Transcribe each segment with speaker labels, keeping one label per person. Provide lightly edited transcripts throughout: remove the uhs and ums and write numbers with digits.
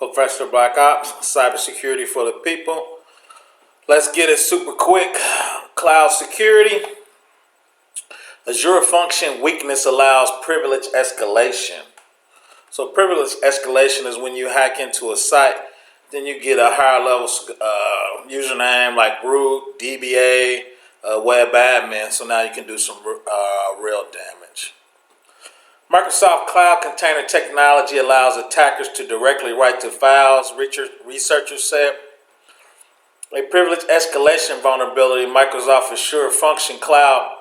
Speaker 1: ProfessorBlackOps, Cybersecurity for the people. Let's get it super quick. Cloud security. Azure function weakness allows privilege escalation. So privilege escalation is when you hack into a site, then you get a higher level username like root, DBA, web admin. So now you can do some real damage. Microsoft Cloud Container Technology allows attackers to directly write to files, researchers said. A privilege escalation vulnerability, Microsoft Azure Function Cloud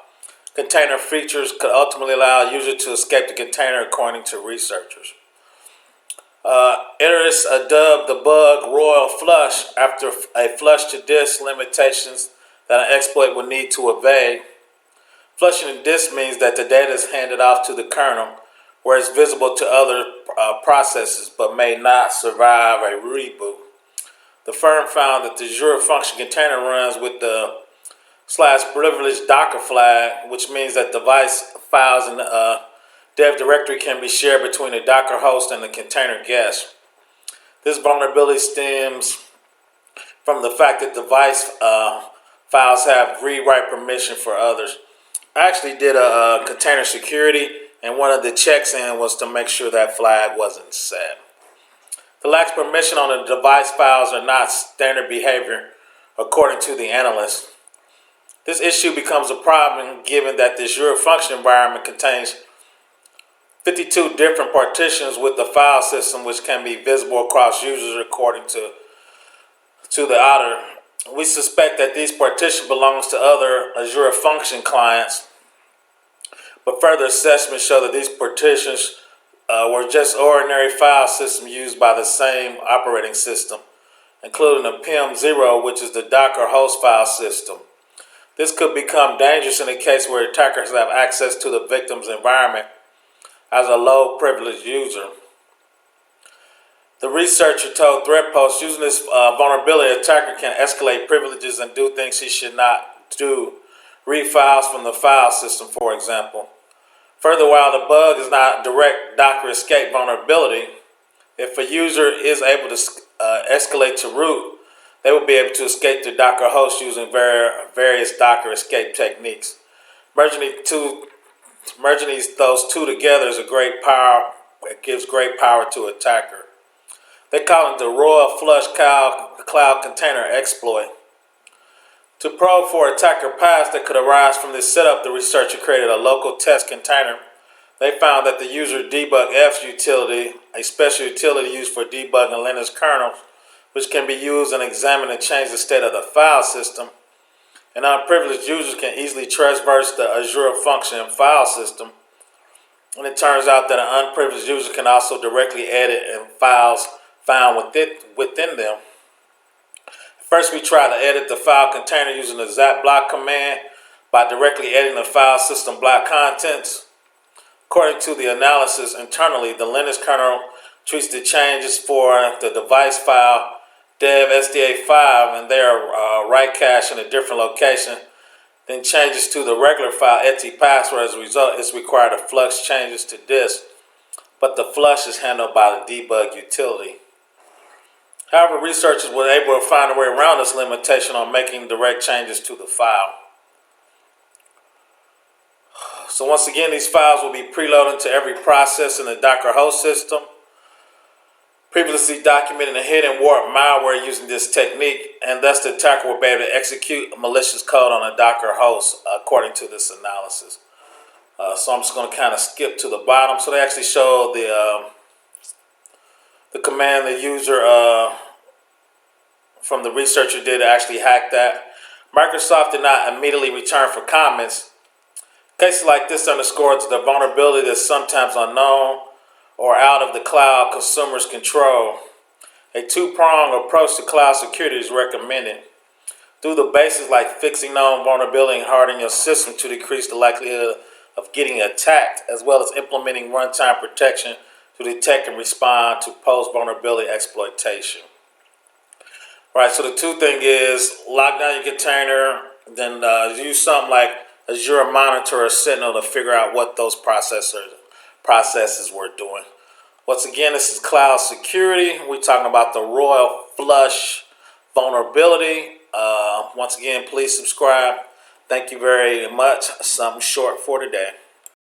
Speaker 1: Container features could ultimately allow users to escape the container, according to researchers. Intezer dubbed the bug Royal Flush after a flush to disk limitations that an exploit would need to evade. Flushing the disk means that the data is handed off to the kernel, where it's visible to other processes but may not survive a reboot. The firm found that the Azure Function container runs with the /privilege Docker flag, which means that device files in the dev directory can be shared between the Docker host and the container guest. This vulnerability stems from the fact that device files have read-write permission for others. I actually did a container security, and one of the checks in was to make sure that flag wasn't set. The lack of permission on the device files are not standard behavior, according to the analyst. This issue becomes a problem given that the Azure function environment contains 52 different partitions with the file system, which can be visible across users according to the author. We suspect that these partitions belong to other Azure function clients, but further assessments show that these partitions were just ordinary file systems used by the same operating system, including the PM0, which is the Docker host file system. This could become dangerous in a case where attackers have access to the victim's environment as a low-privileged user. The researcher told ThreatPost, using this vulnerability, an attacker can escalate privileges and do things he should not do. Read files from the file system, for example. Further, while the bug is not a direct Docker escape vulnerability, if a user is able to escalate to root, they will be able to escape the Docker host using various Docker escape techniques. Merging those two together is a great power. It gives great power to an attacker. They call it the Royal Flush Cloud Container exploit. To probe for attacker paths that could arise from this setup, the researcher created a local test container. They found that the user debug-f utility, a special utility used for debugging Linux kernels, which can be used and examined and change the state of the file system, and unprivileged users can easily traverse the Azure function file system. And it turns out that an unprivileged user can also directly edit in files found within them. First, we try to edit the file container using the zap block command by directly editing the file system block contents. According to the analysis internally, the Linux kernel treats the changes for the device file dev SDA5 and they are write cache in a different location, then changes to the regular file etc/password. As a result, it's required to flush changes to disk, but the flush is handled by the debug utility. However, researchers were able to find a way around this limitation on making direct changes to the file. So once again, these files will be preloaded to every process in the Docker host system. Previously documenting a hidden warp malware using this technique, and thus the attacker will be able to execute malicious code on a Docker host, according to this analysis. So I'm just going to kind of skip to the bottom. So they actually show the command the user from the researcher did actually hack that. Microsoft did not immediately return for comments. Cases like this underscores the vulnerability that's sometimes unknown or out of the cloud consumer's control. A two-pronged approach to cloud security is recommended. Do the basics like fixing known vulnerability and hardening your system to decrease the likelihood of getting attacked, as well as implementing runtime protection to detect and respond to post-vulnerability exploitation. Right, so the two thing is lock down your container, then use something like Azure Monitor or Sentinel to figure out what those processes were doing. Once again, this is cloud security. We're talking about the royal flush vulnerability. Once again, please subscribe. Thank you very much. Something short for today.